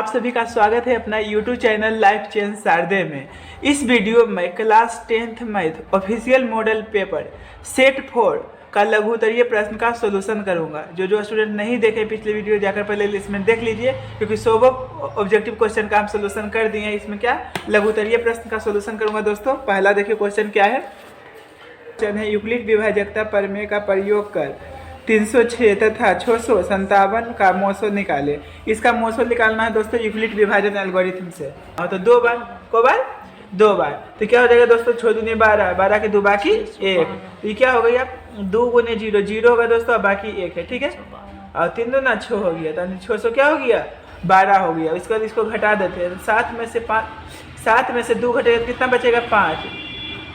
आप सभी का स्वागत है अपना YouTube चैनल लाइफ चेंज शारदे में। इस वीडियो में class 10th math official model paper set 4 का लघुत्तरीय प्रश्न का सॉल्यूशन करूंगा। जो स्टूडेंट नहीं देखे पिछले वीडियो जाकर पहले लिस्ट में देख लीजिए, क्योंकि 100 ऑब्जेक्टिव क्वेश्चन का हम सॉल्यूशन कर दिए हैं। इसमें क्या लघुत्तरीय प्रश्न का सॉल्यूशन करूंगा दोस्तों। पहला देखिए क्वेश्चन क्या है। क्वेश्चन है यूक्लिड विभाजकता प्रमेय का प्रयोग कर 306 तथा 657 का मोसो निकाले। इसका मोसो निकालना है दोस्तों यूक्लिड विभाजन एल्गोरिथम से। तो दो बार दो बार तो क्या हो जाएगा दोस्तों, 6 दूनी 12, 12 के 2 बाकी 1। तो ये क्या हो गया, 2 गुने 0 0 होगा दोस्तों, बाकी 1 है, ठीक है। और 3 दूना 6 हो गया, तो 600 क्या हो गया 12 हो गया। इसके बाद इसको घटा देते हैं। 7 में से 2 घटेगा कितना बचेगा 5,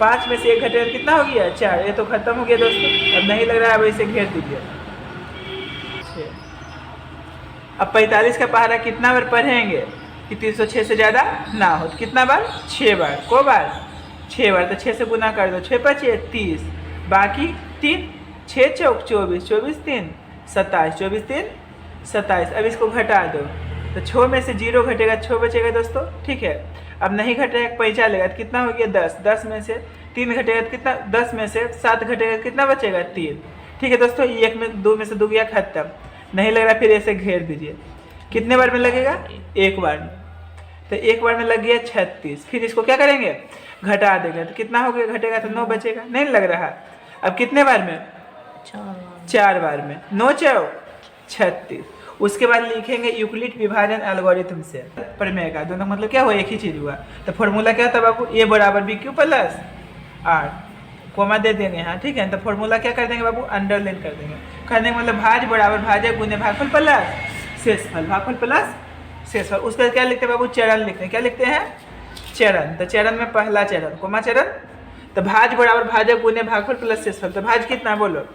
5 में से 1 घटेगा कितना हो गया 4। ये तो खत्म हो गया दोस्तों, अब नहीं लग रहा है, अब इसे घेर दीजिए। अब 45 का पहाड़ा कितना बार पढ़ेंगे कि 306 से ज़्यादा ना हो। तो कितना बार 6 बार, को बार 6 बार। तो 6 से गुना कर दो, 6 5 30, बाकी 3, 6 चौक 24, 24 3 27, 24 3 27। अब इसको घटा दो, तो 6 में से 0 घटेगा, 6 बचेगा दोस्तों, ठीक है। अब नहीं घटेगा, पैंचा लेगा तो कितना हो गया 10, 10 में से 3 घटेगा तो कितना, 10 में से 7 घटेगा तो कितना बचेगा 3, ठीक है दोस्तों। 1 में 2 में से 2 गया खत्म, नहीं लग रहा, फिर ऐसे घेर दीजिए। कितने बार में लगेगा, 1 बार में। तो 1 बार में लग गया 36। फिर इसको क्या करेंगे, घटा देंगे, तो कितना हो गया, घटेगा तो 9 बचेगा, नहीं लग रहा। अब कितने बार में, 4 बार में, 9 4 36। उसके बाद लिखेंगे यूक्लिड विभाजन एल्गोरिथम से प्रमेय का। दोनों मतलब क्या हुआ, एक ही चीज हुआ। तो फॉर्मूला क्या था बाबू, a बराबर BQ प्लस R, कोमा दे देंगे यहाँ, ठीक है। तो फॉर्मूला क्या कर देंगे बाबू, अंडरलाइन कर देंगे। करने का मतलब भाज बराबर भाजक गुने भागफल प्लस शेषफल, भागफल प्लस शेषफल। उसके बाद क्या लिखते हैं बाबू, चरण लिखते हैं। क्या लिखते हैं, चरण। तो चरण में पहला चरण कोमा चरण, तो भाज बराबर भाजक गुने भागफल प्लस शेषफल। तो भाज कितना बोलो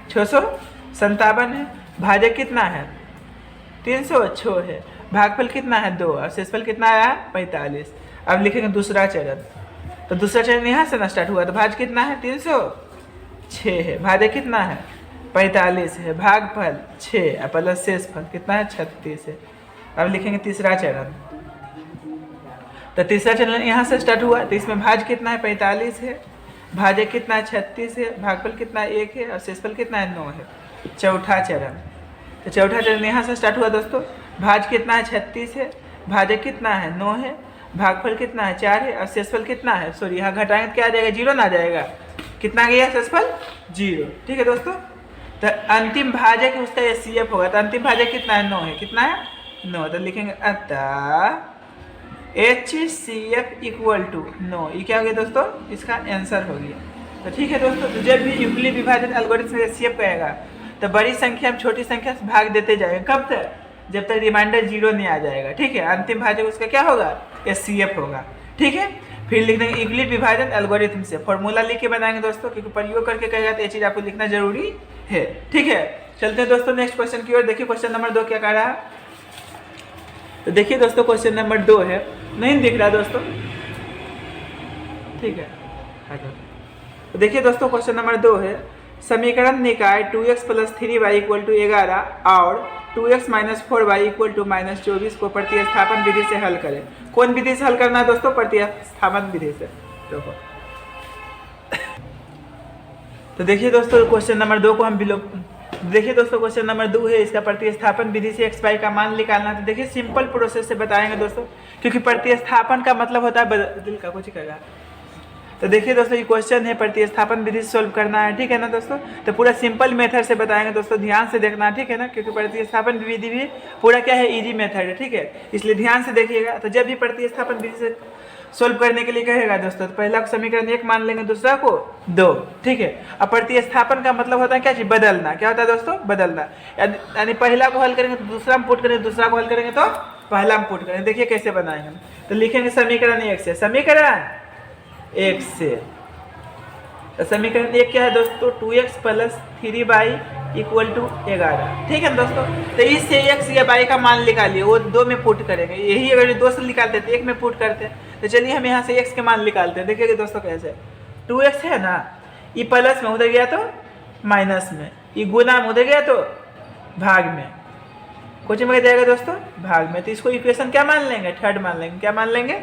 657 है, भाजक कितना है 306 है, भागफल कितना है 2 और शेषफल कितना आया 45। अब लिखेंगे दूसरा चरण। तो दूसरा चरण यहाँ से ना स्टार्ट हुआ, तो भाज कितना है 306 है, भाजक कितना है 45 है, भागफल 6 और प्लस शेषफल कितना है 36 है। अब लिखेंगे तीसरा चरण। तो तीसरा चरण यहाँ से स्टार्ट हुआ, तो इसमें भाज कितना है 45 है, भाजक कितना है 36 है, भागफल कितना 1 है और शेषफल कितना है 9 है। चौथा चरण। तो चौथा चरण यहाँ से स्टार्ट हुआ दोस्तों, भाज कितना है 36 है, भाजक कितना है 9 है, भागफल कितना है 4 है और शेषफल कितना है, सॉरी यहाँ घटाएंगे तो क्या आ जाएगा 0 ना आ जाएगा, कितना गया शेषफल 0, ठीक है दोस्तों। तो अंतिम भाजक उसका HCF होगा। तो अंतिम भाजक कितना है 9 है, कितना है 9। तो लिखेंगे अतः HCF इक्वल टू 9। ये क्या हो गया दोस्तों, इसका आंसर हो गया। तो ठीक है दोस्तों, तो जब भी यूक्लिड विभाजन एल्गोरिथम से HCF कहेगा तो बड़ी संख्या में छोटी संख्या से भाग देते जाएंगे। कब तक, जब तक रिमाइंडर 0 नहीं आ जाएगा, ठीक है। अंतिम भाजक उसका क्या होगा, HCF होगा, ठीक है। फिर लिख देंगे यूक्लिड विभाजन एल्गोरिथम से, फॉर्मूला लिख के बनाएंगे दोस्तों, क्योंकि प्रयोग करके कहेगा तो ये चीज़ आपको लिखना जरूरी है, ठीक है। चलते हैं दोस्तों नेक्स्ट क्वेश्चन की ओर। देखिए क्वेश्चन नंबर 2 क्या कह रहा है। तो देखिए दोस्तों क्वेश्चन नंबर 2 है, नहीं दिख रहा दोस्तों, ठीक है। तो देखिए दोस्तों क्वेश्चन नंबर 2 है, समीकरण निकाय 2x + 3y = 11 और 2x - 4y = -24 को प्रतिस्थापन विधि से हल करें। कौन विधि से हल करना है दोस्तों, प्रतिस्थापन विधि से। देखो तो देखिए दोस्तों क्वेश्चन नंबर 2 को हम देखिए दोस्तों क्वेश्चन नंबर 2 है, इसका प्रतिस्थापन विधि से x y का मान निकालना। तो देखिए सिंपल प्रोसेस से बताएंगे दोस्तों, क्योंकि प्रतिस्थापन का मतलब होता है बदल का कुछ करेगा। तो देखिए दोस्तों ये क्वेश्चन है, प्रतिस्थापन विधि से सॉल्व करना है, ठीक है ना दोस्तों। तो पूरा सिंपल मेथड से बताएंगे दोस्तों, ध्यान से देखना, ठीक है ना, क्योंकि प्रतिस्थापन विधि भी पूरा क्या है, इजी मेथड है, ठीक है। इसलिए ध्यान से देखिएगा। तो जब भी प्रतिस्थापन विधि से सॉल्व करने के लिए कहेगा दोस्तों, तो पहला समीकरण 1 मान लेंगे, दूसरा को 2, ठीक है। अब प्रतिस्थापन का मतलब होता है क्या चीज, बदलना। क्या होता है दोस्तों, बदलना। यानी पहला को हल करेंगे तो दूसरा में पुट करेंगे, दूसरा को हल करेंगे तो पहला में पुट करेंगे। देखिए कैसे बनाएंगे। तो लिखेंगे समीकरण 1 से, समीकरण 1 से। तो समीकरण 1 क्या है दोस्तों, 2x + 3y = 11, ठीक है दोस्तों। तो इससे x या y का मान निकालिए, वो 2 में पुट करेंगे। यही अगर 2 से निकालते तो 1 में पुट करते। तो चलिए हम यहाँ से x के मान निकालते हैं। देखिए दोस्तों कैसे, 2x है ना, ये प्लस में उधर गया तो माइनस में, ये गुना में उधर गया तो भाग में, कोचिंग में क्या जाएगा दोस्तों, भाग में। तो इसको इक्वेशन क्या मान लेंगे, थर्ड मान लेंगे। क्या मान लेंगे,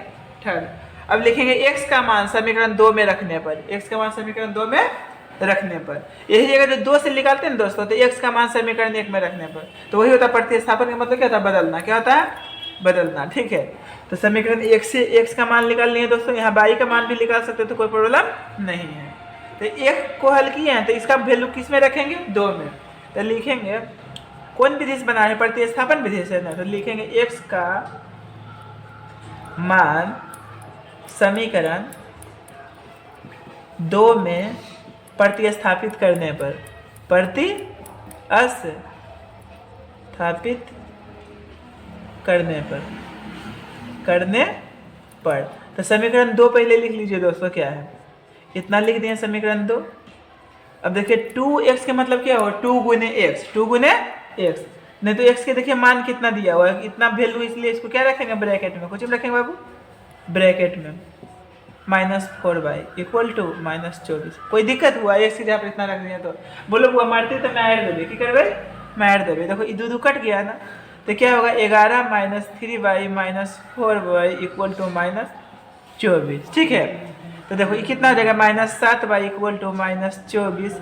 थर्ड। अब लिखेंगे x का मान समीकरण 2 में रखने पर, x का मान समीकरण 2 में रखने पर, यही जगह जो 2 से निकालते हैं ना दोस्तों, तो x का मान समीकरण 1 में रखने पर, तो वही होता है प्रतिस्थापन का मतलब क्या होता है, बदलना। क्या होता है, बदलना। ठीक है, तो समीकरण 1 से x का मान निकाल लिए दोस्तों, यहाँ y का मान भी निकाल सकते हैं, तो कोई प्रॉब्लम नहीं है। तो 1 को हल किए हैं, तो इसका वैल्यू किस में रखेंगे, 2 में। तो लिखेंगे कौन विधि से बना रहे, प्रतिस्थापन विधि से ना, तो लिखेंगे x का मान समीकरण 2 में प्रतिस्थापित करने पर, प्रतिस्थापित करने पर, तो समीकरण 2 पहले लिख लीजिए दोस्तों, क्या है, इतना लिख दिए समीकरण 2। अब देखिए 2x के मतलब क्या होगा, 2 गुने x, 2 गुने x। नहीं तो x के देखिए मान कितना दिया हुआ है, इतना वैल्यू, इसलिए इसको क्या रखेंगे, ब्रैकेट में। कुछ रखेंगे बाबू, ब्रैकेट में -4y इक्वल टू -24। कोई दिक्कत हुआ x की जगह पर इतना रख दिया तो बोलो बुआ मारते तो मैं ऐड देवे, की करबे, मैं ऐड देवे। देखो ये दो कट गया ना, तो क्या होगा, 11 - 3y - 4y इक्वल टू -24। ठीक है, तो देखो ये कितना हो जाएगा, -7y इक्वल टू -24,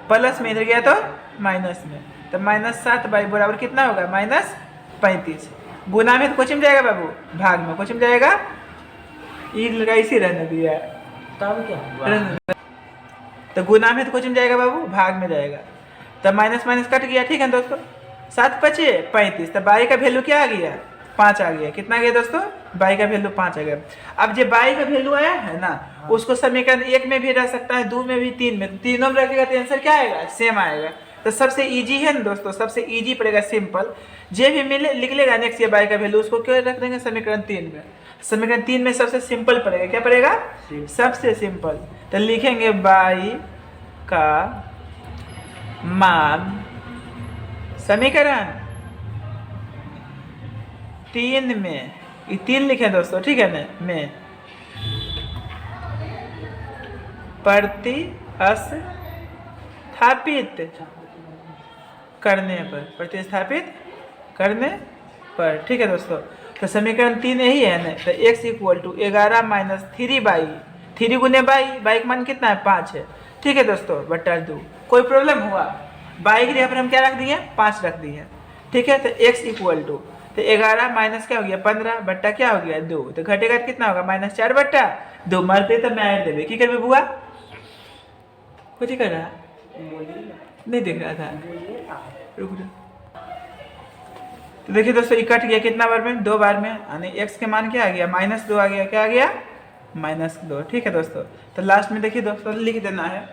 प्लस में इधर गया तो माइनस में, तो -7y बराबर कितना होगा, -35। गुना में तो कोचिंग जाएगा बाबू, भाग में कोचिंग जाएगा, ये लगा इसी रहने दिया, तब क्या हुआ, तो गुना में तो कोचिंग जाएगा बाबू, भाग में जाएगा। तो माइनस माइनस कट गया। ठीक है दोस्तों, 7 × 5 = 35, तो y का वैल्यू क्या आ गया, 5 आ गया। कितना गया दोस्तों, y का वैल्यू 5 आ गया। अब जो y का वैल्यू आया है ना, उसको समीकरण 1 में भी रह सकता है, 2 में भी, 3 में, तीनों में रखेगा तो आंसर क्या आएगा, सेम आएगा। तो सबसे इजी है ना दोस्तों, सबसे इजी पड़ेगा, सिंपल। जे भी मिले लिख लेगा नेक्स्ट ये y का वैल्यू, उसको क्यों रख देंगे समीकरण 3 में। समीकरण 3 में सबसे सिंपल पड़ेगा, क्या पड़ेगा, सबसे सिंपल। तो लिखेंगे y का मान समीकरण 3 में, ये 3 लिखे दोस्तों, ठीक है ना, में प्रतिस्थापित करने पर, ठीक है दोस्तों। तो समीकरण 3 यही है ना, तो x इक्वल टू 11 - 3y, 3 गुने y का मान कितना है, 5 है। ठीक है दोस्तों, बटा 2। कोई प्रॉब्लम हुआ, y की जगह पर हम क्या रख दिए, 5 रख दिए। ठीक है, तो x इक्वल टू, तो 11 माइनस क्या हो गया, 15 बट्टा क्या हो गया, 2, तो घटेगा कितना होगा, -4 बट्टा 2। मारते तो मैं ऐड देवे, की करबे बुआ, कुछ ही कर रहा, नहीं देख रहा था, रुक जा। तो देखिए दोस्तों, ये कट गया कितना बार में, 2 बार में, यानी x के मान क्या आ गया, -2 आ गया। क्या आ गया, -2। ठीक है दोस्तों, तो लास्ट में देखिए दोस्तों, लिख देना है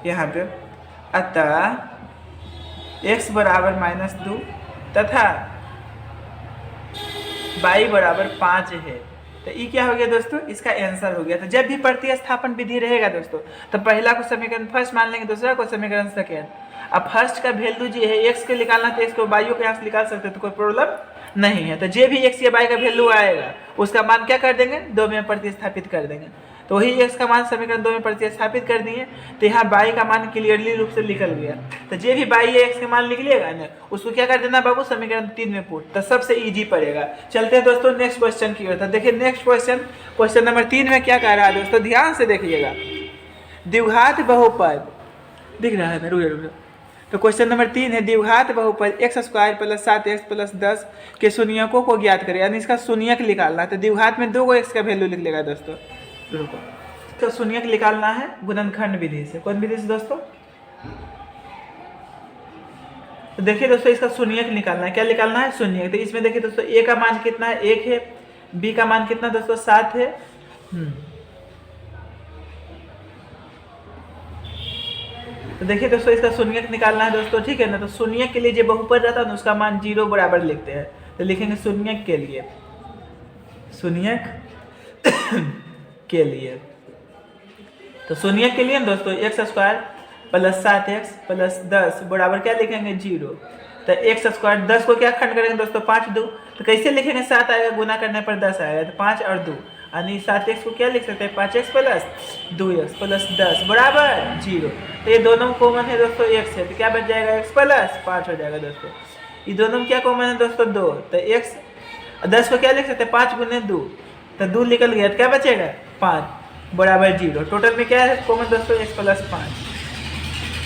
यहाँ पे, अतः x बराबर -2 तथा y बराबर 5 है। तो ये क्या हो गया दोस्तों, इसका आंसर हो गया। तो जब भी प्रतिस्थापन विधि रहेगा दोस्तों, तो पहला को समीकरण फर्स्ट मान लेंगे, दूसरा को समीकरण सेकेंड। अब फर्स्ट का वैल्यू जो है x के निकालना, तो x को y के यहाँ से निकाल सकते हैं, तो कोई प्रॉब्लम नहीं है। तो जो भी x या y का वैल्यू आएगा, उसका मान क्या कर देंगे, 2 में प्रतिस्थापित कर देंगे। तो वही x का मान समीकरण 2 में प्रतिस्थापित कर दिए, तो यहाँ y का मान क्लियरली रूप से निकल गया। तो जो भी y या x का मान निकलेगा ना, उसको क्या कर देना बाबू, समीकरण 3 में पुट, तो सबसे इजी पड़ेगा। चलते हैं दोस्तों नेक्स्ट क्वेश्चन की ओर। देखिए नेक्स्ट क्वेश्चन नंबर 3 में क्या कह रहा है दोस्तों, ध्यान से देखिएगा। द्विघात बहुपद दिख रहा है ना, रुक। तो क्वेश्चन नंबर 3 है, द्विघात बहुपद x² + 7x + 10 के शून्यकों को ज्ञात करें, यानी इसका शून्यक निकालना है। तो द्विघात में 2 x का वैल्यू लिख लेगा दोस्तों, रुको। तो शून्यक निकालना है गुणनखंड विधि से। कौन विधि से दोस्तों, तो देखिए दोस्तों, इसका शून्यक निकालना है। क्या निकालना है, शून्यक। तो इसमें देखिए दोस्तों, a का मान कितना है, 1 है, b का मान कितना दोस्तों, 7 है। तो देखिए दोस्तों, इसका शून्यक निकालना है दोस्तों, ठीक है ना। तो शून्यक के लिए जो बहुपद रहता है ना, उसका मान 0 बराबर लिखते हैं। तो लिखेंगे शून्यक के लिए, शून्यक के लिए, तो शून्यक के लिए दोस्तों x² + 7x + 10 बराबर क्या लिखेंगे, 0। तो x² 10 को क्या खंड करेंगे दोस्तों, 5 2। तो कैसे लिखेंगे, 7 आएगा, गुना करने पर 10 आएगा, तो 5 और 2, यानी 7x को क्या लिख सकते हैं, 5x + 2x + 10 बराबर 0। तो ये दोनों कॉमन है दोस्तों, x है, तो क्या बच जाएगा, x + 5 हो जाएगा दोस्तों। ये दोनों में क्या कॉमन है दोस्तों 2, तो x 10 को क्या लिख सकते हैं 5 गुने 2, तो 2 निकल गया तो क्या बचेगा 5 बराबर 0। टोटल में क्या है कॉमन दोस्तों x प्लस 5,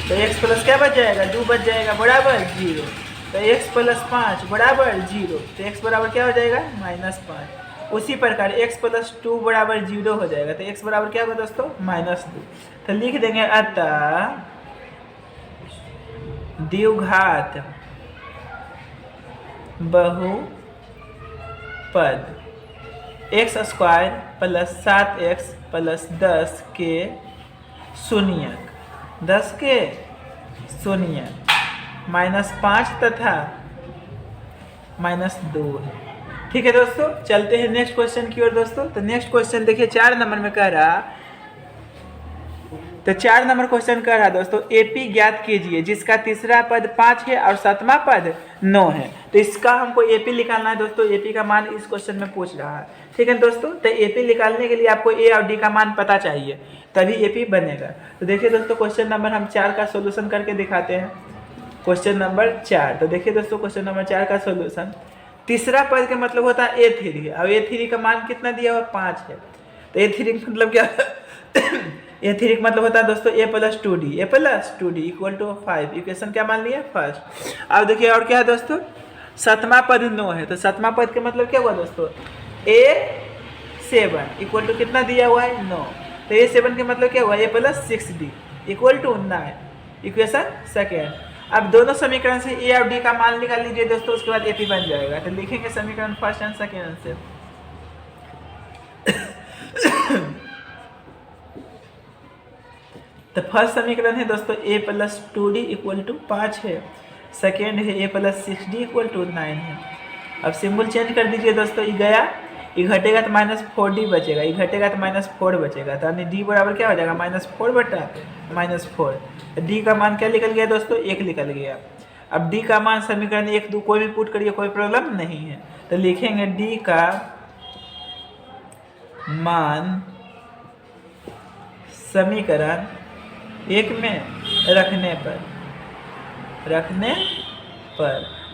तो x प्लस क्या बच जाएगा 2 बच जाएगा बराबर 0, तो x प्लस 5 बराबर 0, तो x बराबर क्या हो जाएगा -5। उसी प्रकार x प्लस 2 बराबर 0 हो जाएगा, तो x बराबर क्या होगा दोस्तों -2। तो लिख देंगे अतः द्विघात बहुपद x² प्लस 7x प्लस 10 के शून्यक, 10 के शून्यक -5 तथा -2 है। ठीक है दोस्तों, चलते हैं नेक्स्ट क्वेश्चन की ओर दोस्तों। तो नेक्स्ट क्वेश्चन देखिए 4 नंबर में कह रहा, तो 4 नंबर क्वेश्चन कह रहा दोस्तों AP ज्ञात कीजिए जिसका तीसरा पद 5 है और 7वां पद 9 है। तो इसका हमको AP निकालना है दोस्तों, AP का मान इस क्वेश्चन में पूछ रहा है। ठीक है दोस्तों, तो AP निकालने के लिए आपको A और D का मान पता चाहिए, तभी AP बनेगा। तो देखिए दोस्तों क्वेश्चन नंबर हम 4 का सोल्यूशन करके दिखाते हैं। क्वेश्चन नंबर 4, तो देखिए दोस्तों क्वेश्चन नंबर 4 का सोल्यूशन। तीसरा पद का मतलब होता है A3 और A3 का मान कितना दिया हुआ 5 है। तो A3 का मतलब क्या A3 का मतलब होता है दोस्तों A plus 2D equal to 5। Equation क्या मान लिया फर्स्ट। अब देखिए और क्या है दोस्तों 7वां पद 9 है, तो 7वां पद का मतलब क्या हुआ दोस्तों A7 इक्वल टू कितना दिया हुआ है 9। तो A7 का मतलब क्या हुआ A plus 6D equal to 9। Equation second. अब दोनों समीकरण से A और D का मान निकाल लीजिए दोस्तों, उसके बाद AP बन जाएगा। तो लिखेंगे समीकरण फर्स्ट एंड सेकेंड से। तो फर्स्ट समीकरण है दोस्तों A plus 2D equal to 5 है, सेकेंड है A plus 6D equal to 9 है। अब सिंबल चेंज कर दीजिए दोस्तों, ये गया, ये घटेगा तो -4D बचेगा, ये घटेगा तो -4 बचेगा, तो यानी D बराबर क्या हो जाएगा -4 बटा -4। D का मान क्या निकल गया दोस्तों 1 निकल गया। अब D का मान समीकरण 1 2 कोई भी पुट करिए, कोई प्रॉब्लम नहीं है। तो लिखेंगे D का मान समीकरण 1 में रखने पर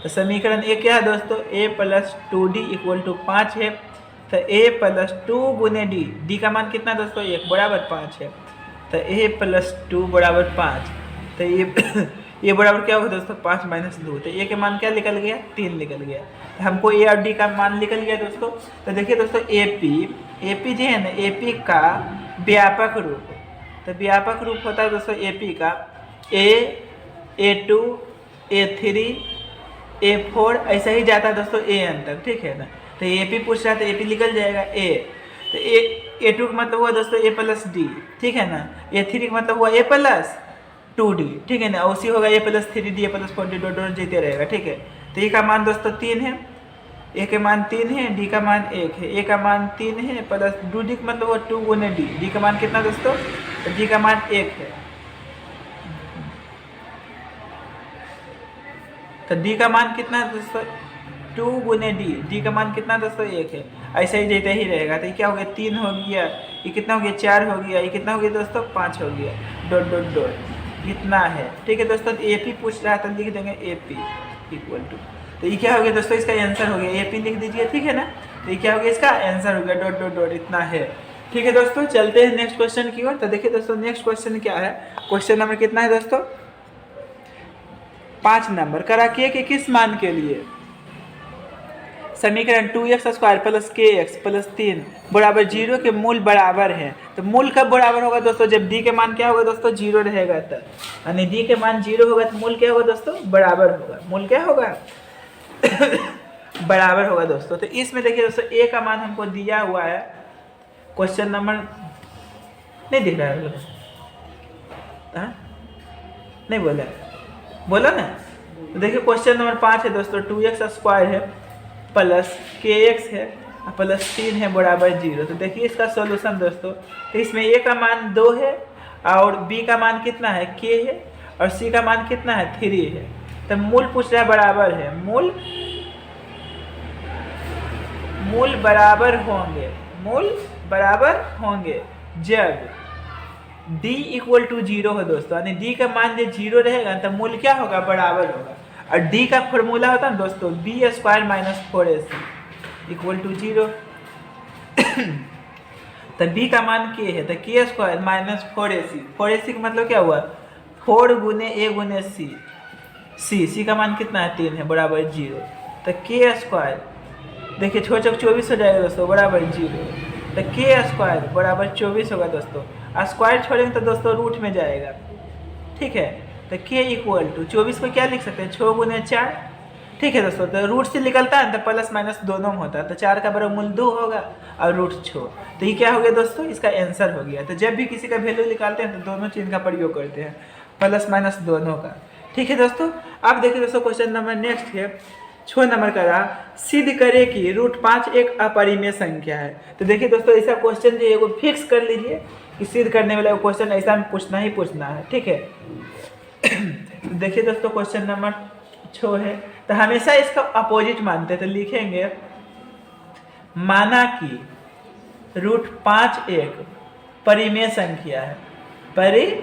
तो समीकरण 1 क्या है दोस्तों A plus 2D equal to 5 है। तो A प्लस 2 गुने D का मान कितना दोस्तों 1 बराबर 5 है। तो A प्लस 2 बराबर 5, तो ये बराबर क्या होगा दोस्तों 5 माइनस 2, तो A के मान क्या निकल गया 3 निकल गया। तो हमको A और D का मान निकल गया दोस्तों। तो देखिए दोस्तों AP जो है ना AP का व्यापक रूप, तो व्यापक रूप होता है दोस्तों AP का A, A2, A3, A4 ऐसा ही जाता है दोस्तों AN तक। ठीक है ना, तो AP पूछ रहा है तो AP निकल जाएगा A। तो A2 का मतलब हुआ दोस्तों A प्लस D, ठीक है ना। A3 का मतलब हुआ A प्लस 2D, ठीक है ना। उसी होगा A plus 3D A plus 4D dot dot जीते रहेगा। ठीक है, तो A का मान दोस्तों 3 है, A का मान 3 है, D का मान 1 है। A का मान 3 है प्लस 2D का मतलब हुआ 2 गुने D का मान कितना दोस्तों, तो D का मान 1 है। तो D का मान कितना है दोस्तों 2 गुने D का मान कितना दोस्तों 1 है। ऐसा ही देते ही रहेगा। तो ये क्या हो गया 3 हो गया, ये कितना हो गया 4 हो गया, ये कितना हो गया दोस्तों 5 हो गया, डॉट डॉट डॉट इतना है। ठीक है दोस्तों, तो AP पूछ रहा है तो लिख देंगे AP इक्वल टू, तो ये क्या हो गया दोस्तों इसका आंसर हो गया AP लिख दीजिए। ठीक है ना, तो ये क्या हो गया इसका आंसर हो गया डॉट डॉट डॉट इतना है। ठीक है दोस्तों, चलते हैं नेक्स्ट क्वेश्चन की ओर। तो देखिए दोस्तों नेक्स्ट क्वेश्चन क्या है, क्वेश्चन नंबर कितना है दोस्तों 5 नंबर। करा के किस मान के लिए समीकरण 2x² प्लस kx प्लस 3 बराबर 0 के मूल बराबर है। तो मूल कब बराबर होगा दोस्तों, जब D के मान क्या होगा दोस्तों 0 रहेगा तब, यानी D के मान 0 होगा तो मूल क्या होगा दोस्तों बराबर होगा। मूल क्या होगा बराबर होगा दोस्तों। तो इसमें देखिए दोस्तों A का मान हमको दिया हुआ है, क्वेश्चन नंबर नहीं दिख रहा है, नहीं बोला ना। तो देखिए क्वेश्चन नंबर 5 है दोस्तों 2x² है प्लस kx है प्लस 3 है बराबर 0। तो देखिए इसका सॉल्यूशन दोस्तों, तो इसमें A का मान 2 है और B का मान कितना है k है और C का मान कितना है 3 है। तो मूल पूछ रहा है बराबर है, मूल बराबर होंगे जब D इक्वल टू 0 हो दोस्तों, यानी D का मान जब 0 रहेगा तो मूल क्या होगा बराबर होगा। और डी का फॉर्मूला होता है ना दोस्तों B square minus 4ac equal to 0। तो बी का मान के है तो के स्क्वायर माइनस 4ac का मतलब क्या हुआ 4 गुने ए गुने सी का मान कितना है 3 है बराबर 0। तो के स्क्वायर देखिए 6 चौक 24 हो जाएगा दोस्तों बराबर 0। तो के स्क्वायर बराबर 24 होगा दोस्तों। स्क्वायर छोड़ेंगे तो दोस्तों रूट में जाएगा, ठीक है। तो के इक्वल टू 24 को क्या लिख सकते हैं 6 गुने 4, ठीक है दोस्तों। तो रूट से निकलता है तो प्लस माइनस दोनों में होता है, तो 4 का वर्गमूल 2 होगा और रूट 6। तो ये क्या हो गया दोस्तों इसका आंसर हो गया। तो जब भी किसी का वैल्यू निकालते हैं तो दोनों चिन्ह का प्रयोग करते हैं, प्लस माइनस दोनों का, ठीक है दोस्तों। अब देखिए दोस्तों क्वेश्चन नंबर नेक्स्ट है 6 नंबर का रहा, सिद्ध करे कि √5 एक अपरिमेय संख्या है। तो देखिए दोस्तों ऐसा क्वेश्चन जो है फिक्स कर लीजिए कि सिद्ध करने वाला क्वेश्चन ऐसा में पूछना ही पूछना है, ठीक है। देखिए दोस्तों क्वेश्चन नंबर 6 है, तो हमेशा इसका अपोजिट मानते हैं। तो लिखेंगे माना कि √5 एक परिमेय संख्या है, परिमेय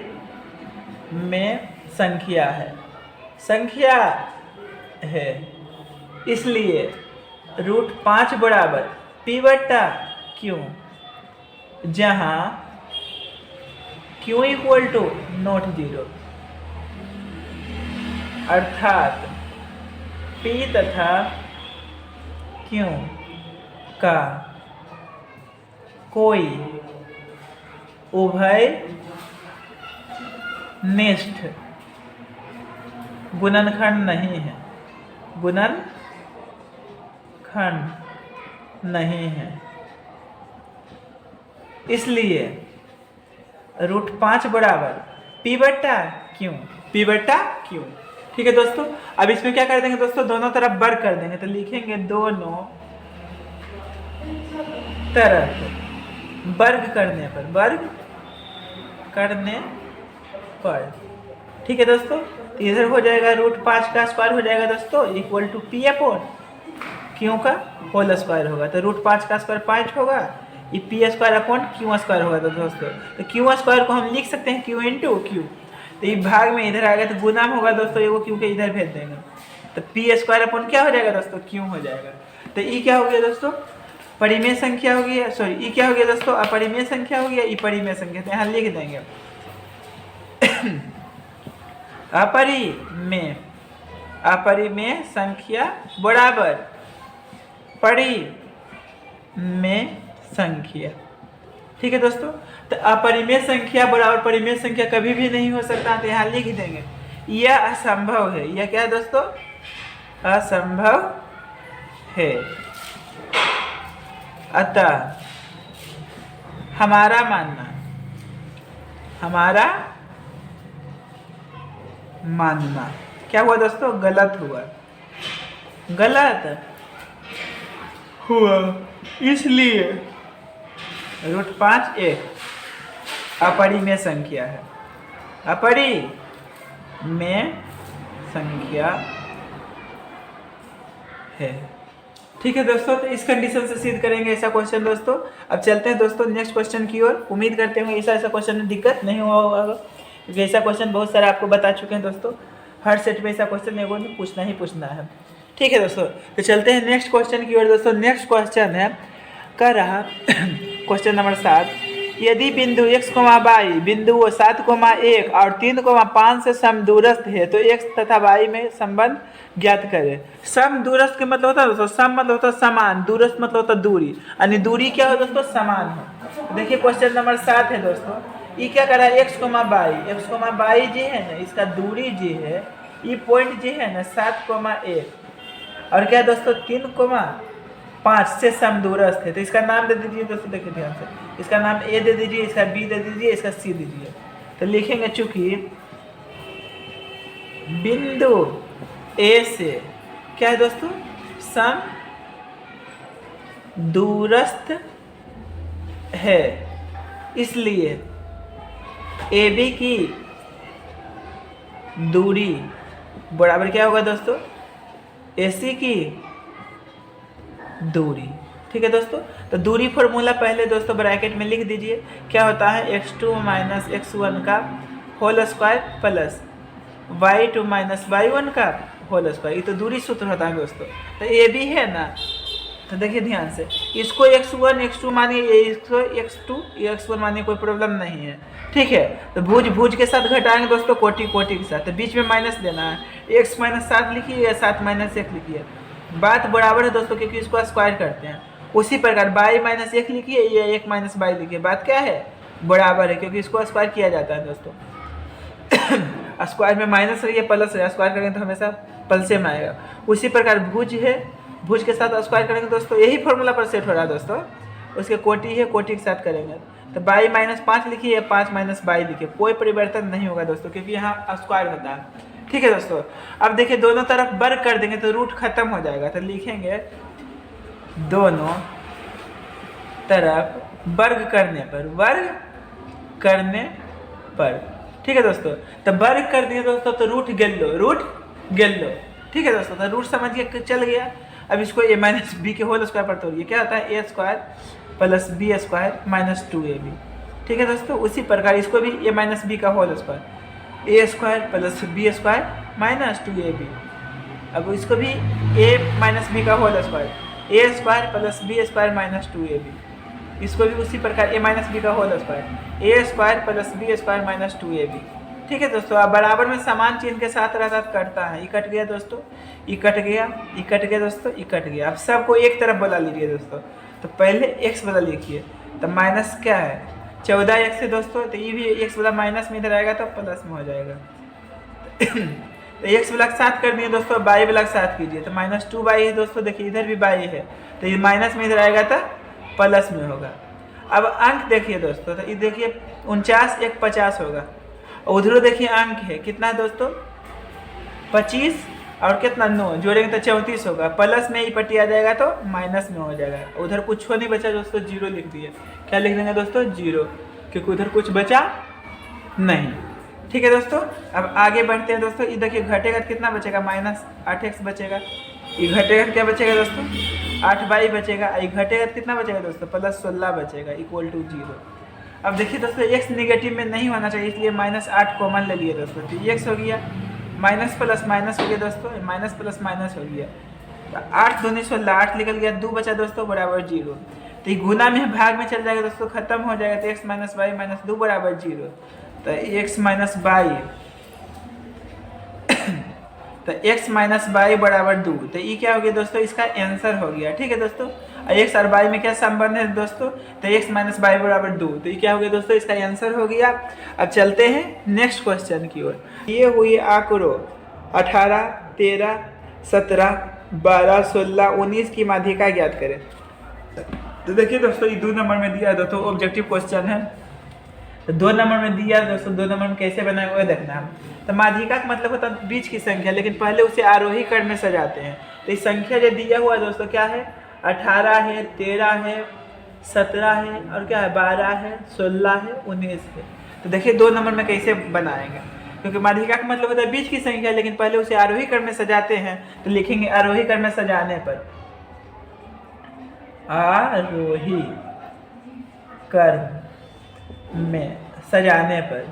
संख्या है, इसलिए √5 बराबर p बट्टा क्यों, जहाँ q इक्वल टू नॉट 0, अर्थात p तथा q का कोई उभयनिष्ठ गुणनखंड नहीं है, इसलिए √5 बराबर p बट्टा क्यों, ठीक है दोस्तों। अब इसमें क्या कर देंगे दोस्तों दोनों तरफ वर्ग कर देंगे। तो लिखेंगे दोनों तरफ वर्ग करने पर, ठीक है दोस्तों। तो इधर हो जाएगा √5 का स्क्वायर हो जाएगा दोस्तों इक्वल टू p अपॉन क्यों का होल स्क्वायर होगा। तो √5 का स्क्वायर 5 होगा, ये p square upon Q square होगा दोस्तों। तो क्यू स्क्वायर को हम लिख सकते हैं q इंटू क्यू, तो ये भाग में इधर आएगा तो गुना होगा दोस्तों, ये क्यू के इधर भेज देंगे तो p स्क्वायर अपॉन क्या हो जाएगा दोस्तों क्यू हो जाएगा। तो ये क्या हो गया दोस्तों परिमेय संख्या हो गया, सॉरी ये क्या हो गया दोस्तों अपरिमेय संख्या हो गया, ये परिमेय संख्या। तो यहाँ लिख देंगे अपरिमेय संख्या बराबर परिमेय संख्या, ठीक है दोस्तों। तो अपरिमेय संख्या बराबर परिमेय संख्या कभी भी नहीं हो सकता, तो यहाँ लिख देंगे यह असंभव है। यह क्या है दोस्तों असंभव है, अतः हमारा मानना क्या हुआ दोस्तों गलत हुआ, इसलिए √5 एक अपरिमेय संख्या है, ठीक है दोस्तों। तो इस कंडीशन से सिद्ध करेंगे ऐसा क्वेश्चन दोस्तों। अब चलते हैं दोस्तों नेक्स्ट क्वेश्चन की ओर। उम्मीद करते हैं ऐसा क्वेश्चन में दिक्कत नहीं हुआ होगा, क्योंकि ऐसा क्वेश्चन बहुत सारा आपको बता चुके हैं दोस्तों। हर सेट में ऐसा क्वेश्चन एगो में पूछना ही पूछना है, ठीक है दोस्तों। तो चलते हैं नेक्स्ट क्वेश्चन की ओर दोस्तों। नेक्स्ट क्वेश्चन है कर रहा क्वेश्चन नंबर 7, यदि बिंदु x, y बिंदुओं 7,1 और 3,5 से समदूरस्थ है तो x तथा y में संबंध ज्ञात करें। समदूरस्थ के मतलब होता है दोस्तों सम मतलब होता है समान, दूरस्थ मतलब होता है दूरी, यानी दूरी क्या हो दोस्तों समान है। देखिए क्वेश्चन नंबर 7 है दोस्तों। ये क्या कर रहा है x, y जी है ना, इसका दूरी जी है, ये पॉइंट जी है ना 7,1 और क्या दोस्तों 3,5 से समदूरस्थ है। तो इसका नाम दे दीजिए दोस्तों, देखिए ध्यान से, इसका नाम A दे दीजिए, इसका B दे दीजिए, इसका C दीजिए। तो लिखेंगे चूंकि बिंदु A से क्या है दोस्तों समदूरस्थ है, इसलिए AB की दूरी बराबर क्या होगा दोस्तों AC की दूरी, ठीक है दोस्तों। तो दूरी फॉर्मूला पहले दोस्तों ब्रैकेट में लिख दीजिए, क्या होता है x2 - x1 का whole square plus y2 - y1 का होल स्क्वायर, ये तो दूरी सूत्र होता है दोस्तों। तो ए बी है ना, तो देखिए ध्यान से, इसको x1 x2 मानिए, इसको x2 x1 मानिए, कोई प्रॉब्लम नहीं है, ठीक है। तो भुज भुज के साथ घटाएंगे दोस्तों, कोटि कोटि के साथ, तो बीच में माइनस देना है, x - 7 लिखिए या 7 - 1 लिखिए, बात बराबर है दोस्तों, क्योंकि इसको स्क्वायर करते हैं। उसी प्रकार y - 1 लिखिए या 1 - y लिखिए, बात क्या है, बराबर है, क्योंकि इसको स्क्वायर किया जाता है दोस्तों। स्क्वायर में माइनस रही है प्लस है, स्क्वायर करेंगे तो हमेशा प्लस में आएगा। उसी प्रकार भुज है, भुज के साथ स्क्वायर करेंगे दोस्तों, यही फॉर्मूला पर सेट हो रहा है दोस्तों। उसके कोटि है, कोटि के साथ करेंगे, तो y - 5 लिखिए या 5 - y लिखिए, कोई परिवर्तन नहीं होगा दोस्तों, क्योंकि यहाँ स्क्वायर होता है, ठीक है दोस्तों। अब देखिए दोनों तरफ वर्ग कर देंगे तो रूट खत्म हो जाएगा, तो लिखेंगे दोनों तरफ वर्ग करने पर, ठीक है दोस्तों। तो वर्ग कर दिए दोस्तों, तो रूट गेल लो, ठीक है दोस्तों। तो रूट समझ के चल गया। अब इसको a - b के होल स्क्वायर पर तोड़िए, क्या होता है, a² + b² - 2ab, ठीक है दोस्तों। उसी प्रकार इसको भी a - b का whole square, a² + b² - 2ab। अब इसको भी a - b का whole square, a² + b² - 2ab। इसको भी उसी प्रकार a - b का whole square, a² + b² - 2ab, ठीक है दोस्तों। अब बराबर में समान चिन्ह के साथ रहता कटता है, ये कट गया दोस्तों, ये कट गया दोस्तों, ये कट गया। अब सबको एक तरफ बदल लीजिए दोस्तों, तो पहले x बदल लिखिए, तो माइनस क्या है 14x है दोस्तों, तो ये भी x वाला माइनस में इधर आएगा तो प्लस में हो जाएगा। तो x वाला के साथ कर दिए दोस्तों, y वाला के साथ कीजिए, तो -2y है दोस्तों, देखिए इधर भी y है, तो ये माइनस में इधर आएगा तो प्लस में होगा। अब अंक देखिए दोस्तों, तो ये देखिए 49 1 50 होगा, उधर देखिए अंक है कितना दोस्तों 25 और कितना 9, जोड़ेंगे तो 34 होगा, प्लस में ही पट्टी आ जाएगा तो माइनस में हो जाएगा। उधर कुछ नहीं बचा दोस्तों, 0 लिख दिए। क्या लिख देंगे दोस्तों 0, क्योंकि उधर कुछ बचा नहीं, ठीक है दोस्तों। अब आगे बढ़ते हैं दोस्तों, ये देखिए घटेगा कितना बचेगा, -8x बचेगा, ये घटेगा क्या बचेगा दोस्तों 8y बचेगा, ये घटेगा कितना बचेगा दोस्तों +16 बचेगा, = 0। अब देखिए दोस्तों x निगेटिव में नहीं होना चाहिए, इसलिए -8 कॉमन ले लिए दोस्तों, तो x हो गया, माइनस प्लस माइनस हो गया दोस्तों, माइनस प्लस माइनस हो गया, तो 8 दूनी 16, 8 निकल गया, 2 बचा दोस्तों बराबर 0। तो ये गुना में भाग में चल जाएगा दोस्तों, खत्म हो जाएगा, तो x - y - 2 बराबर 0, तो x - y तो x - y बराबर 2, तो ये क्या हो गया दोस्तों, इसका आंसर हो गया, ठीक है दोस्तों। x और y में क्या संबंध है दोस्तों, तो x - y बराबर 2, तो ये क्या हो गया दोस्तों, इसका आंसर हो गया। अब चलते हैं नेक्स्ट क्वेश्चन की ओर। ये हुई आंकड़ों 18 13 17 12 16 19 की माध्यिका ज्ञात करें। तो देखिए दोस्तों, ये 2 नंबर में दिया है दोस्तों, ऑब्जेक्टिव क्वेश्चन है। तो 2 नंबर में दिया दोस्तों, 2 नंबर में कैसे बनाए हुए देखना है। तो माध्यिका का मतलब होता है बीच की संख्या, लेकिन पहले उसे आरोही क्रम में सजाते हैं। तो इस संख्या जो दिया हुआ दोस्तों क्या है, 18 है, 13 है, 17 है और क्या है 12 है, 16 है, 19 है। तो देखिए 2 नंबर में कैसे बनाएंगे, क्योंकि माध्यिका का मतलब होता है बीच की संख्या, लेकिन पहले उसे आरोही क्रम में सजाते हैं। तो लिखेंगे आरोही क्रम में सजाने पर, आरोही क्रम में सजाने पर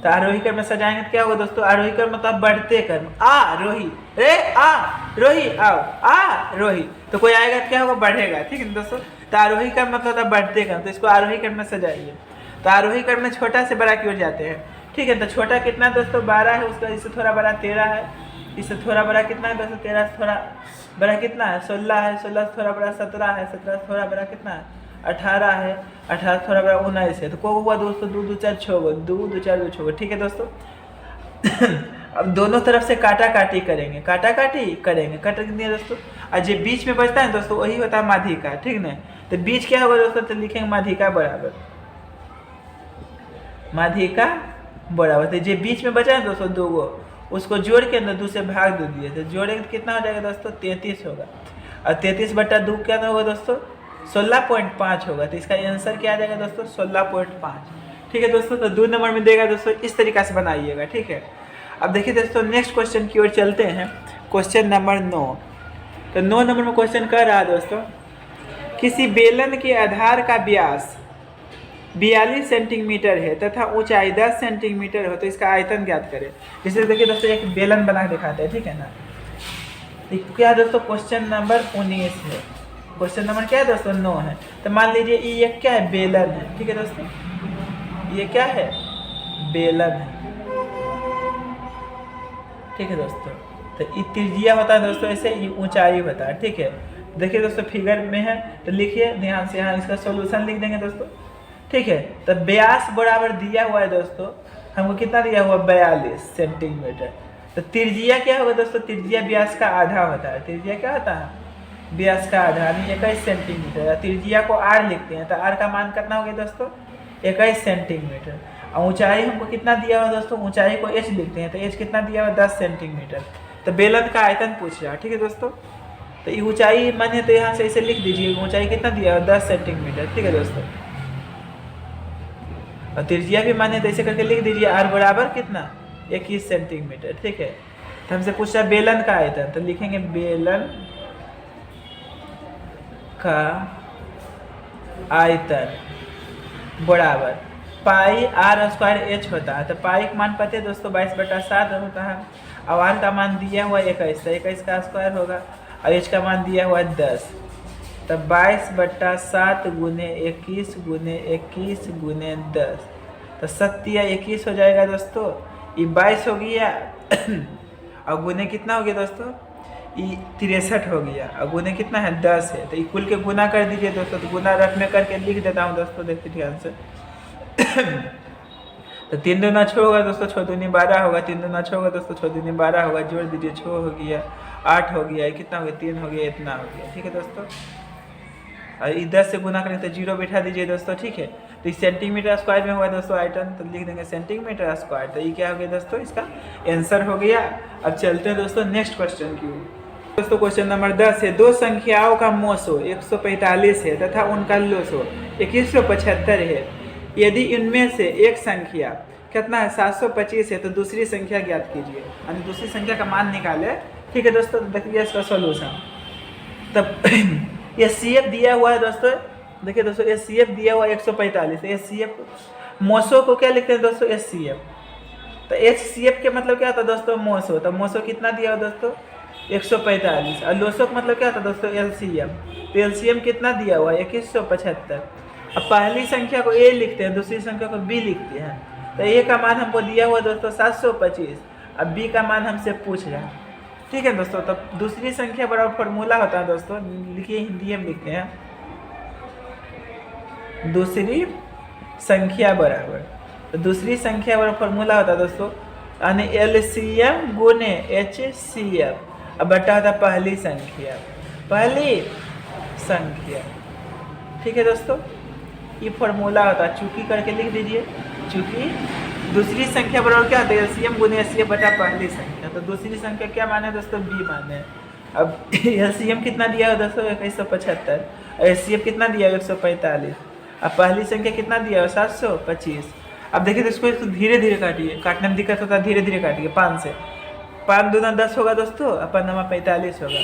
तो आरोही क्रम में सजाएंगे तो क्या होगा दोस्तों, आरोही क्रम मतलब बढ़ते क्रम, आरोही रोही आओ आरोही, तो कोई आएगा तो क्या होगा बढ़ेगा, ठीक है दोस्तों। तो आरोही क्रम मतलब होता है बढ़ते क्रम, तो इसको आरोही क्रम में सजाइए। तो आरोही क्रम में छोटा से बड़ा की ओर जाते हैं, ठीक है। तो छोटा कितना दोस्तों 12 है, उसका इससे थोड़ा बड़ा 13 है, इससे थोड़ा बड़ा कितना है दोस्तों 13 से थोड़ा बड़ा कितना है 16 है, 16 से थोड़ा बड़ा 17 है, 17 से थोड़ा बड़ा कितना है 18 है, 18 से थोड़ा बड़ा 19 है। तो को हुआ दोस्तों 2 2 4 6 2 2 4 2 6, ठीक है दोस्तों। अब दोनों तरफ से काटा काटी करेंगे, कट दिए दोस्तों। और जो बीच में बचता है दोस्तों वही होता है माध्यिका, ठीक ना। तो बीच क्या होगा दोस्तों, तो लिखेंगे माध्यिका बराबर, तो जो बीच में बचा है दोस्तों 2 गो, उसको जोड़ के अंदर 2 से भाग दे दिए, तो जोड़ेंगे तो कितना हो जाएगा दोस्तों 33 होगा, और 33 बटा 2 क्या होगा दोस्तों 16.5 होगा। तो इसका आंसर क्या आ जाएगा दोस्तों 16.5, ठीक है दोस्तों। तो 2 नंबर में देगा दोस्तों, इस तरीका से बनाइएगा, ठीक है। अब देखिए दोस्तों नेक्स्ट क्वेश्चन की ओर चलते हैं, क्वेश्चन नंबर 9। तो 9 नंबर में क्वेश्चन कर रहा है दोस्तों, किसी बेलन के आधार का व्यास 42 सेंटीमीटर है तथा ऊंचाई 10 सेंटीमीटर हो तो इसका आयतन ज्ञात करें। जैसे देखिए दोस्तों एक बेलन बना के दिखाते हैं, ठीक है ना। क्या दोस्तों क्वेश्चन नंबर 19 है, क्वेश्चन नंबर क्या है दोस्तों 9 है। तो मान लीजिए ये क्या है, बेलन है, ठीक है दोस्तों, ये क्या है, बेलन है, ठीक है दोस्तों। तो ये त्रिज्या होता है दोस्तों, ऐसे ये ऊंचाई होता है, ठीक है। देखिए दोस्तों फिगर में है तो लिखिए ध्यान से, यहाँ इसका सॉल्यूशन लिख देंगे दोस्तों, ठीक है। तो व्यास बराबर दिया हुआ है दोस्तों, हमको कितना दिया हुआ 42 सेंटीमीटर। तो त्रिज्या क्या होगा दोस्तों, त्रिज्या व्यास का आधा होता है, त्रिज्या क्या होता है, व्यास का आधा, यानी 21 सेंटीमीटर। त्रिज्या को आर लिखते हैं, तो आर का मान कितना हो गया दोस्तों 21 सेंटीमीटर। और ऊंचाई हमको कितना दिया हुआ दोस्तों, ऊंचाई को एच लिखते हैं, तो एच कितना दिया हुआ 10 सेंटीमीटर। तो बेलन का आयतन पूछ रहा है, ठीक है दोस्तों। तो ये ऊंचाई माने तो यहाँ से इसे लिख दीजिए, ऊंचाई कितना दिया हुआ 10 सेंटीमीटर, ठीक है दोस्तों। और त्रिज्या भी माने तो ऐसे करके लिख दीजिए, आर बराबर कितना 21 सेंटीमीटर, ठीक है। तो हमसे पूछ रहा है बेलन का आयतन, तो लिखेंगे बेलन का आयतन बराबर पाई आर स्क्वायर एच होता है। तो पाई का मान पता है दोस्तों 22/7 होता है, और आर का मान दिया हुआ 21, तो 21 का स्क्वायर होगा, और एच का मान दिया हुआ 10। तो 22/7 गुने 21 गुने 21 गुने 10, तो 7 21 हो जाएगा दोस्तों, ये 22 हो गया और गुने कितना हो गया दोस्तों, ये 63 हो गया, और गुने कितना है 10 है। तो ये कुल के गुना कर दीजिए दोस्तों, तो गुना रफ में करके लिख देता हूँ दोस्तों, देखिए ध्यान से। तो 3 दूना 6 होगा दोस्तों, 6 दूनी 12 होगा, 3 दूना 6 होगा दोस्तों, 6 दूनी 12 होगा, जोड़ दीजिए 6 हो गया, 8 हो गया, कितना हो गया 3 हो गया, इतना हो गया, ठीक है दोस्तों। और ये 10 से गुना करें तो 0 बैठा दीजिए दोस्तों, ठीक है। तो इस सेंटीमीटर स्क्वायर में हुआ दोस्तों आयतन, तो लिख देंगे सेंटीमीटर स्क्वायर। तो ये क्या हो गया दोस्तों, इसका आंसर हो गया। अब चलते हैं दोस्तों नेक्स्ट क्वेश्चन की ओर। दोस्तों क्वेश्चन नंबर 10 है, दो संख्याओं का मोसो 145 है तथा उनका लोसो 2175 है। यदि इनमें से एक संख्या कितना है 725 है तो दूसरी संख्या ज्ञात कीजिए, यानी दूसरी संख्या का मान निकाले, ठीक है दोस्तों। देखिए इसका सॉल्यूशन, तब ये CF दिया हुआ है दोस्तों, देखिए दोस्तों ये CF दिया हुआ है 145, ये CF मोसो को क्या लिखते हैं दोस्तों HCF। तो HCF के मतलब क्या होता है दोस्तों मोसो, तो मोसो कितना दिया हुआ दोस्तों 145, और लोसो का मतलब क्या होता है दोस्तों LCM, तो LCM कितना दिया हुआ है 2175। अब पहली संख्या को A लिखते हैं, दूसरी संख्या को B लिखते हैं। तो A का मान हमको दिया हुआ दोस्तों 725, अब B का मान हमसे पूछ रहा है, ठीक है दोस्तों। तो दूसरी संख्या बराबर फॉर्मूला होता है दोस्तों, लिखिए हिंदी में लिखते हैं, दूसरी संख्या बराबर, तो दूसरी संख्या बराबर फॉर्मूला होता है दोस्तों, यानी LCM गुने HCF, अब बटा होता है पहली संख्या, पहली संख्या, ठीक है दोस्तों। ये फॉर्मूला होता है, चूंकि करके लिख दीजिए, चूंकि दूसरी संख्या बराबर क्या होता है LCM गुने HCF बटा पहली संख्या। तो दूसरी संख्या क्या माने दोस्तों B माने। अब LCM कितना दिया है दोस्तों 2175, और HCF कितना दिया है 145, अब पहली संख्या कितना दिया है 725। अब देखिए तो इसको धीरे धीरे काटिए, काटने में दिक्कत होता है, धीरे धीरे काटिए। 5 से 5 दूना 10 होगा दोस्तों, अपन नमा 45 होगा,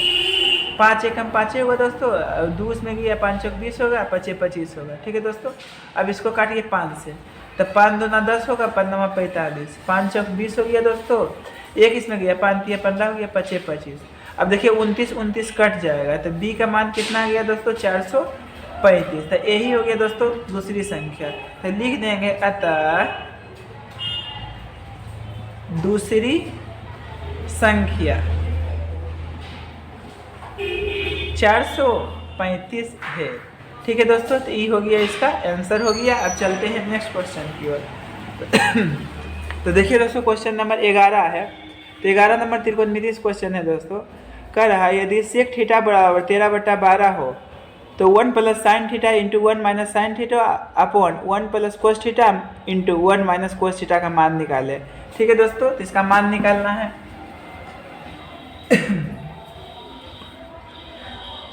5 एकम 5 होगा दोस्तों, 2 उसमें गया 5 चौक 20 होगा, 5 25 होगा, ठीक है दोस्तों। अब इसको काटिए 5 से, तो 5 दूना 10 होगा, 5 नमा 45, 5 चौक 20 हो गया दोस्तों, एक इसमें गया 5 तिया 15 हो गया, 5 25। अब देखिए 29 कट जाएगा, तो B का मान कितना गया दोस्तों 435। तो यही हो गया दोस्तों दूसरी संख्या, तो लिख देंगे अतः दूसरी संख्या 435 है, ठीक है दोस्तों। तो ये हो गया इसका आंसर हो गया। अब चलते हैं नेक्स्ट क्वेश्चन की ओर। तो देखिए दोस्तों क्वेश्चन नंबर 11 है, तो 11 नंबर त्रिकोणमिति क्वेश्चन है दोस्तों। कह रहा है यदि सेक थीटा बराबर 13/12 हो तो 1 + sin theta into 1 - sin theta upon 1 + cos theta into 1 - cos theta का मान निकाले, ठीक है दोस्तों। तो इसका मान निकालना है।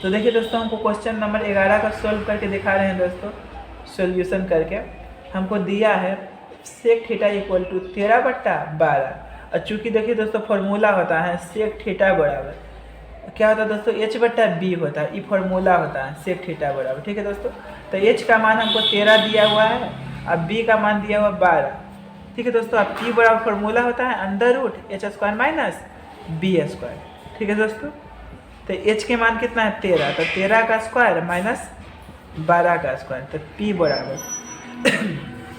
तो देखिए दोस्तों हमको क्वेश्चन नंबर 11 का सॉल्व करके दिखा रहे हैं दोस्तों, सॉल्यूशन करके हमको दिया है सेक थीटा इक्वल टू 13/12, और चूँकि देखिए दोस्तों फॉर्मूला होता है सेक थीटा बराबर क्या होता है दोस्तों H/B होता है, ये फॉर्मूला होता है सेक थीटा बराबर, ठीक है दोस्तों। तो H का मान हमको 13 दिया हुआ है, अब b का मान दिया हुआ 12। ठीक है दोस्तों, अब p बराबर फॉर्मूला होता है under root H square minus B square. ठीक है दोस्तों, तो h के मान कितना है 13, तो 13 का स्क्वायर माइनस 12 का स्क्वायर, तो p बराबर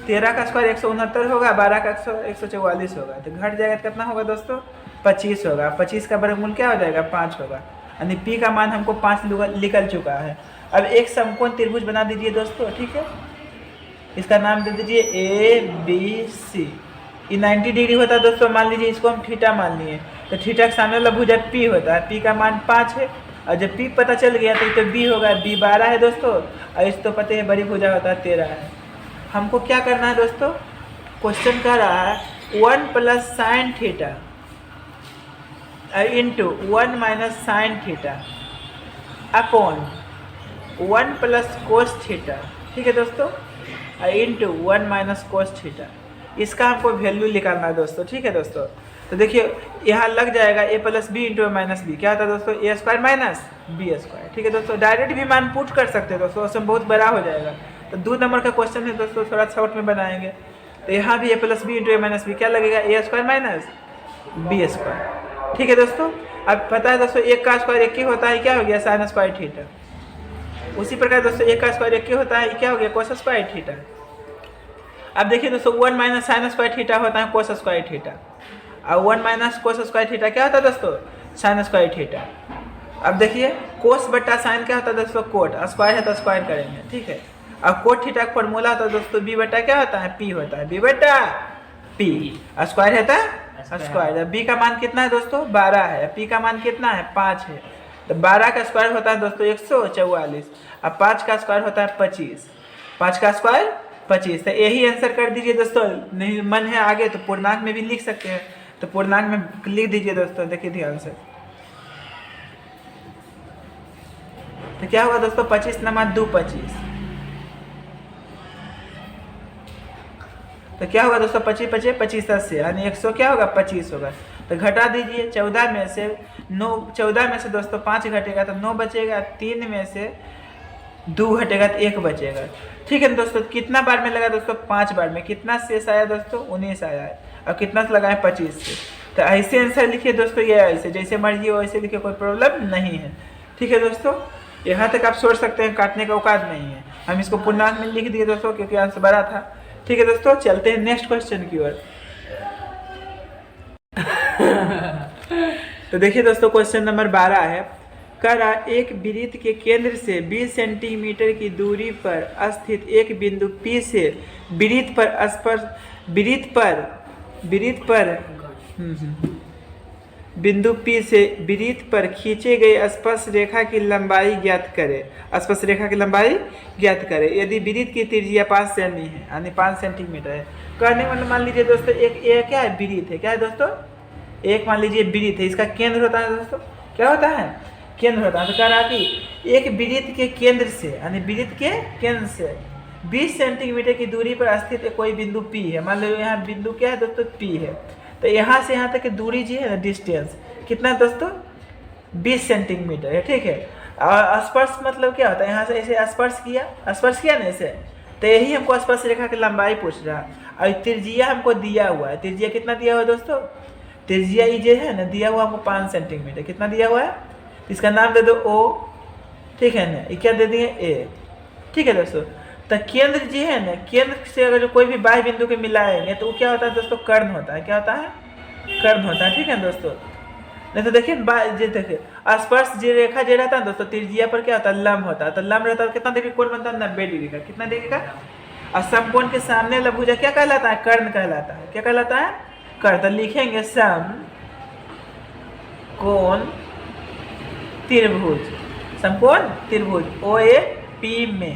13 का स्क्वायर 169 होगा, 12 का 144 होगा, तो घट जाएगा तो कितना होगा दोस्तों 25 होगा। 25 का वर्गमूल क्या हो जाएगा 5 होगा, यानी p का मान हमको 5 निकल चुका है। अब एक समकोण त्रिभुज बना दीजिए दोस्तों। ठीक है, इसका नाम दे दीजिए ए बी सी। ये 90 डिग्री होता है दोस्तों, मान लीजिए इसको हम थीटा मान लिए, तो थीटा के सामने वाला भुजा p होता है, p का मान 5 है, और जब p पता चल गया तो b होगा, b 12 है दोस्तों, और इस तो पता है बड़ी भुजा होता है 13 है। हमको क्या करना है दोस्तों, क्वेश्चन कह रहा है 1 plus sine theta into 1 minus sine theta upon 1 plus cos theta. ठीक है दोस्तों, इंटू 1 माइनस कोस थीटा, इसका हमको वैल्यू निकालना है दोस्तों। ठीक है दोस्तों, तो देखिए यहाँ लग जाएगा a plus B into minus B, क्या होता है दोस्तों a square minus B square. ठीक है दोस्तों, डायरेक्ट भी मान पुट कर सकते हैं दोस्तों, उसमें बहुत बड़ा हो जाएगा। तो 2 नंबर का क्वेश्चन है दोस्तों, थोड़ा शॉर्ट में बनाएंगे, तो यहाँ भी a plus B into minus B क्या लगेगा a square minus B square. ठीक है दोस्तों, अब पता है दोस्तों एक का स्क्वायर एक ही होता है, क्या हो गया साइन स्क्वायर थीटा। उसी प्रकार दोस्तों एक का स्क्वायर एक ही होता है, क्या हो गया कोस स्क्वायर थीटा। अब देखिए दोस्तों 1 माइनस साइन स्क्वायर थीटा होता है कोस स्क्वायर थीटा, और 1 माइनस कोस स्क्वायर थीटा क्या होता है दोस्तों साइन स्क्वायर थीटा। अब देखिए कोस बट्टा साइन क्या होता है दोस्तों कोट, स्क्वायर है तो स्क्वायर करेंगे। ठीक है, अब कोट थीटा का फॉर्मूला होता है दोस्तों बी बट्टा क्या होता है p होता है, b बट्टा p, स्क्वायर है तो स्क्वायर। b का मान कितना है दोस्तों 12 है, p का मान कितना है 5 है, तो 12 का स्क्वायर होता है दोस्तों 144, अब 5 का स्क्वायर होता है 25, 5 का स्क्वायर 25। तो यही आंसर कर दीजिए दोस्तों, नहीं मन है आगे तो पूर्णांक में भी लिख सकते हैं, तो पूर्णांक में लिख दीजिए दोस्तों। देखिए ध्यान से, तो क्या होगा दोस्तों 25 नंबर 2 25, तो क्या होगा दोस्तों 25 25 25 से यानी 100 क्या होगा 25 होगा। तो घटा दीजिए 14 में से 9, 14 में से दोस्तों 5 घटेगा तो 9 बचेगा, 3 में से 2 घटेगा तो 1 बचेगा। ठीक है दोस्तों, कितना बार में लगा दोस्तों 5 बार में, कितना शेष आया दोस्तों 19 आया है, और कितना से लगाए 25 से। तो ऐसे आंसर लिखिए दोस्तों, ये ऐसे जैसे मर्जी हो वैसे लिखिए, कोई प्रॉब्लम नहीं है। ठीक है दोस्तों, यहाँ तक आप सोच सकते हैं, काटने का औकात नहीं है। हम इसको पूर्णांक में लिख दिए दोस्तों क्योंकि आंसर बड़ा था। ठीक है दोस्तों, चलते हैं नेक्स्ट क्वेश्चन की ओर। तो देखिए दोस्तों क्वेश्चन नंबर 12 है, कह रहा एक वृत्त के केंद्र से 20 सेंटीमीटर की दूरी पर स्थित एक बिंदु P से बिंदु P से वृत्त पर खींचे गए स्पर्श रेखा की लंबाई ज्ञात करें। स्पर्श रेखा की लंबाई ज्ञात करें यदि वृत्त की त्रिज्या 5 सेमी है, यानी 5 सेंटीमीटर है। कहने मतलब मान लीजिए दोस्तों एक क्या है वृत्त है, क्या है दोस्तों एक मान लीजिए वृत्त है, इसका केंद्र होता है दोस्तों, क्या होता है केंद्र होता है। तो कह रहा कि एक वृत्त के केंद्र से, यानी वृत्त के केंद्र से 20 सेंटीमीटर की दूरी पर स्थित कोई बिंदु P है। मान लो यहाँ बिंदु क्या है दोस्तों P है, तो यहाँ से यहाँ तक की दूरी जी है ना डिस्टेंस कितना है दोस्तों 20 सेंटीमीटर है। ठीक है, और स्पर्श मतलब क्या होता है, यहाँ से ऐसे स्पर्श किया ना ऐसे, तो यही हमको स्पर्श रेखा की लंबाई पूछ रहा है। और त्रिज्या हमको दिया हुआ है, त्रिज्या कितना दिया हुआ है दोस्तों, त्रिज्या ये जो है ना दिया हुआ हमको 5 सेंटीमीटर, कितना दिया हुआ है, इसका नाम दे दो O। ठीक है ना, ये क्या दे दिए A। ठीक है दोस्तों, तो केंद्र जी है ना, केंद्र से अगर कोई भी बाह्य बिंदु के मिलाएंगे तो वो क्या होता है दोस्तों कर्ण होता है, क्या होता है कर्ण होता है। ठीक है दोस्तों, नहीं तो देखिए देखिए स्पर्श जी रेखा जो रहता है दोस्तों त्रिज्या पर क्या होता है लंब होता है, तो लंब रहता है कितना डिग्री कोण बनता है 90 डिग्री का, कितना डिग्री का। और समकोण के सामने वाला भुजा क्या कहलाता है कर्ण कहलाता है, क्या कहलाता है कर्ण। तो लिखेंगे सम कोण त्रिभुज, समकोण त्रिभुज OAP में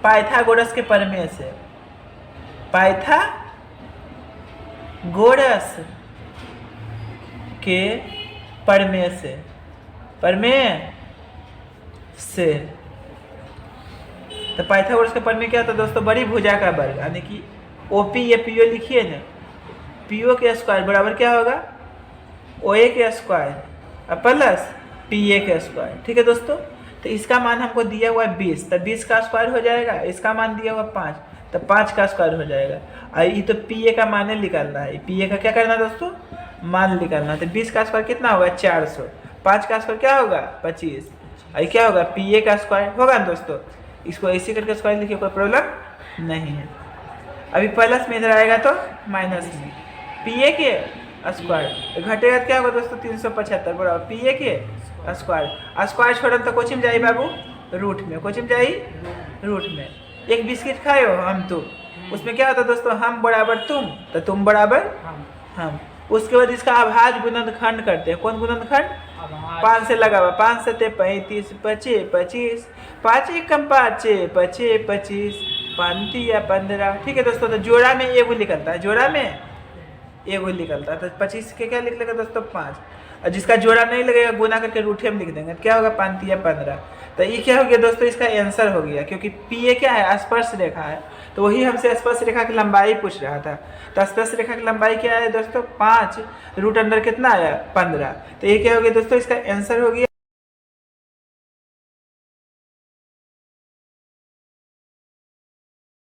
पाइथागोरस के प्रमेय से, पाइथागोरस के प्रमेय से तो पाइथागोरस का प्रमेय क्या होता है दोस्तों बड़ी भुजा का वर्ग, यानी कि OP या PO लिखिए ना, PO के स्क्वायर बराबर क्या होगा OA के स्क्वायर प्लस PA के स्क्वायर। ठीक है दोस्तों, तो तो इसका मान हमको दिया हुआ है 20, तो 20 का स्क्वायर हो जाएगा। इसका मान दिया हुआ 5, तो 5 का स्क्वायर हो जाएगा। और ये तो पी ए का मान निकालना है, पी ए का क्या करना है दोस्तों, मान निकालना है। तो 20 का स्क्वायर कितना होगा 400, 5 का स्क्वायर क्या होगा 25, और क्या होगा पी ए का स्क्वायर होगा ना दोस्तों। इसको ऐसे करके स्क्वायर लिखिए, कोई प्रॉब्लम नहीं है। अभी प्लस में इधर आएगा तो माइनस में, पी ए के स्क्वायर घटेगा तो क्या होगा दोस्तों 375 बराबर पी ए के स्क्वायर। स्क्वायर छोड़म तो कोचिम जाई बाबू रूट में, कोचिम जाई रूट में। एक बिस्किट खाए हो हम तुम, उसमें क्या होता है दोस्तों हम बराबर तुम, तो तुम बराबर हम। उसके बाद इसका अभाज्य गुणनखंड करते हैं। कौन गुणनखंड, 5 से लगा हुआ, 5 7 35 25 25, 5 एकम 5 25 25, 5 या 15। ठीक है दोस्तों, तो जोड़ा में एगो निकलता है, जोड़ा में एगो निकलता है। तो 25 के क्या लिख लेगा दोस्तों 5, और जिसका जोड़ा नहीं लगेगा गुना करके रूठे में लिख देंगे, क्या होगा 5 या 15। तो ये क्या हो गया दोस्तों, इसका आंसर हो गया, क्योंकि पी ए क्या है स्पर्श रेखा है, तो वही हमसे स्पर्श रेखा की लंबाई पूछ रहा था। तो स्पर्श रेखा की लंबाई क्या है दोस्तों 5, रूट अंडर कितना आया 15। तो ये क्या हो गया दोस्तों, इसका आंसर हो गया